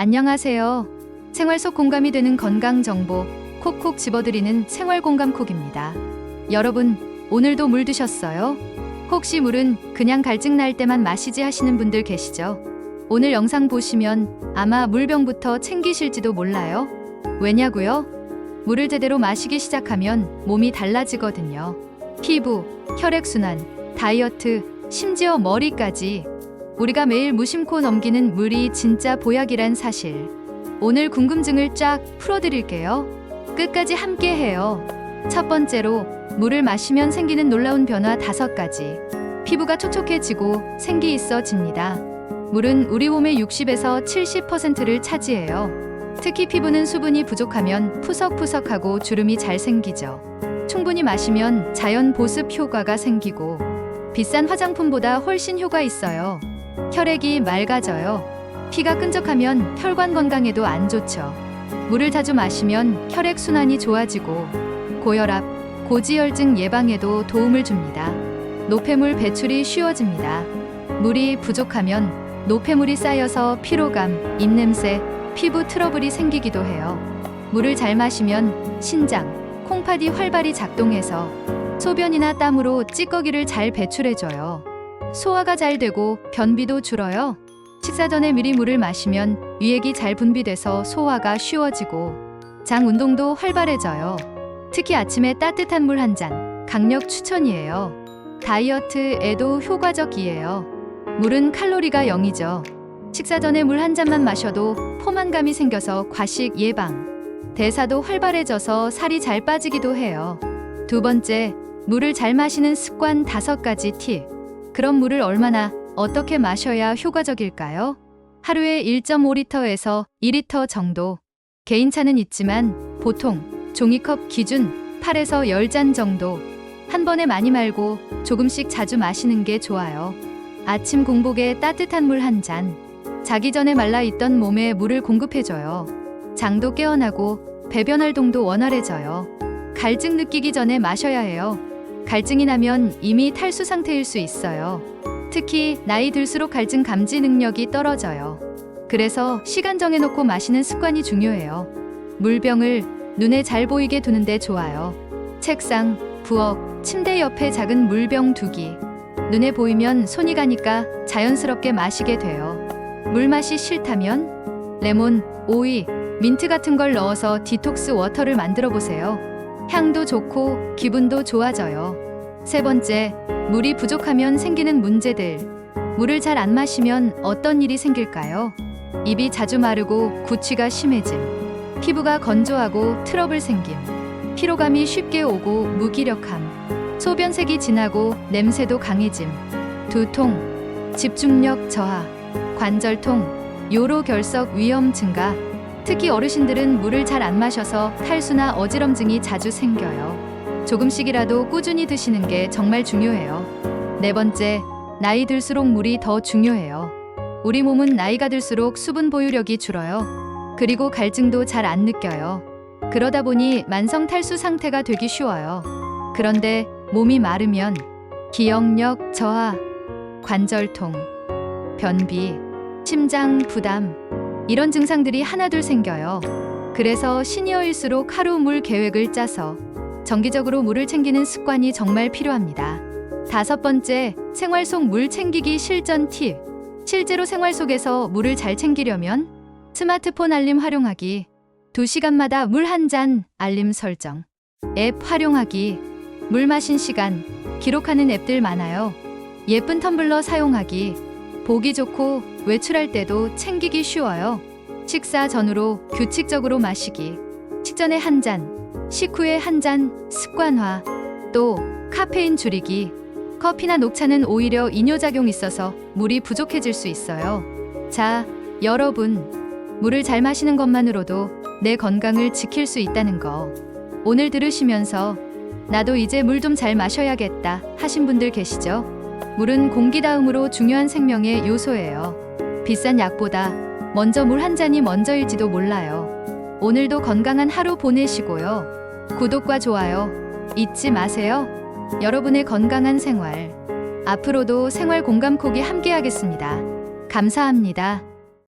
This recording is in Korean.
안녕하세요. 생활 속 공감이 되는 건강 정보 콕콕 집어드리는 생활 공감 콕입니다. 여러분, 오늘도 물 드셨어요? 혹시 물은 그냥 갈증 날 때만 마시지 하시는 분들 계시죠? 오늘 영상 보시면 아마 물병부터 챙기실지도 몰라요. 왜냐고요? 물을 제대로 마시기 시작하면 몸이 달라지거든요. 피부, 혈액순환, 다이어트, 심지어 머리까지 우리가 매일 무심코 넘기는 물이 진짜 보약이란 사실. 오늘 궁금증을 쫙 풀어드릴게요. 끝까지 함께 해요. 첫 번째로, 물을 마시면 생기는 놀라운 변화 5가지. 피부가 촉촉해지고 생기 있어집니다. 물은 우리 몸의 60에서 70%를 차지해요. 특히 피부는 수분이 부족하면 푸석푸석하고 주름이 잘 생기죠. 충분히 마시면 자연 보습 효과가 생기고 비싼 화장품보다 훨씬 효과 있어요. 혈액이 맑아져요. 피가 끈적하면 혈관 건강에도 안 좋죠. 물을 자주 마시면 혈액 순환이 좋아지고 고혈압, 고지혈증 예방에도 도움을 줍니다. 노폐물 배출이 쉬워집니다. 물이 부족하면 노폐물이 쌓여서 피로감, 입냄새, 피부 트러블이 생기기도 해요. 물을 잘 마시면 신장, 콩팥이 활발히 작동해서 소변이나 땀으로 찌꺼기를 잘 배출해줘요. 소화가 잘 되고 변비도 줄어요. 식사 전에 미리 물을 마시면 유액이 잘 분비돼서 소화가 쉬워지고 장 운동도 활발해져요. 특히 아침에 따뜻한 물 한 잔, 강력 추천이에요. 다이어트에도 효과적이에요. 물은 칼로리가 0이죠. 식사 전에 물 한 잔만 마셔도 포만감이 생겨서 과식 예방, 대사도 활발해져서 살이 잘 빠지기도 해요. 두 번째, 물을 잘 마시는 습관 5가지 팁. 그럼 물을 얼마나, 어떻게 마셔야 효과적일까요? 하루에 1.5리터에서 2리터 정도. 개인차는 있지만 보통 종이컵 기준 8에서 10잔 정도. 한 번에 많이 말고 조금씩 자주 마시는 게 좋아요. 아침 공복에 따뜻한 물 한 잔. 자기 전에 말라있던 몸에 물을 공급해줘요. 장도 깨어나고 배변 활동도 원활해져요. 갈증 느끼기 전에 마셔야 해요. 갈증이 나면 이미 탈수 상태일 수 있어요. 특히 나이 들수록 갈증 감지 능력이 떨어져요. 그래서 시간 정해놓고 마시는 습관이 중요해요. 물병을 눈에 잘 보이게 두는데 좋아요. 책상, 부엌, 침대 옆에 작은 물병 두기. 눈에 보이면 손이 가니까 자연스럽게 마시게 돼요. 물맛이 싫다면 레몬, 오이, 민트 같은 걸 넣어서 디톡스 워터를 만들어 보세요. 향도 좋고 기분도 좋아져요. 세 번째, 물이 부족하면 생기는 문제들. 물을 잘 안 마시면 어떤 일이 생길까요? 입이 자주 마르고 구취가 심해짐, 피부가 건조하고 트러블 생김, 피로감이 쉽게 오고 무기력함, 소변색이 진하고 냄새도 강해짐, 두통, 집중력 저하, 관절통, 요로 결석 위험 증가. 특히 어르신들은 물을 잘 안 마셔서 탈수나 어지럼증이 자주 생겨요. 조금씩이라도 꾸준히 드시는 게 정말 중요해요. 네 번째, 나이 들수록 물이 더 중요해요. 우리 몸은 나이가 들수록 수분 보유력이 줄어요. 그리고 갈증도 잘 안 느껴요. 그러다 보니 만성 탈수 상태가 되기 쉬워요. 그런데 몸이 마르면 기억력 저하, 관절통, 변비, 심장 부담, 이런 증상들이 하나둘 생겨요. 그래서 시니어일수록 하루 물 계획을 짜서 정기적으로 물을 챙기는 습관이 정말 필요합니다. 5번째, 생활 속 물 챙기기 실전 팁. 실제로 생활 속에서 물을 잘 챙기려면 스마트폰 알림 활용하기, 2시간마다 물 한 잔 알림 설정, 앱 활용하기, 물 마신 시간 기록하는 앱들 많아요. 예쁜 텀블러 사용하기, 보기 좋고 외출할 때도 챙기기 쉬워요. 식사 전후로 규칙적으로 마시기, 식전에 한 잔, 식후에 한 잔 습관화. 또 카페인 줄이기. 커피나 녹차는 오히려 이뇨작용이 있어서 물이 부족해질 수 있어요. 자, 여러분, 물을 잘 마시는 것만으로도 내 건강을 지킬 수 있다는 거 오늘 들으시면서 나도 이제 물 좀 잘 마셔야겠다 하신 분들 계시죠? 물은 공기 다음으로 중요한 생명의 요소예요. 비싼 약보다 먼저 물 한 잔이 먼저일지도 몰라요. 오늘도 건강한 하루 보내시고요. 구독과 좋아요 잊지 마세요. 여러분의 건강한 생활, 앞으로도 생활 공감 콕이 함께하겠습니다. 감사합니다.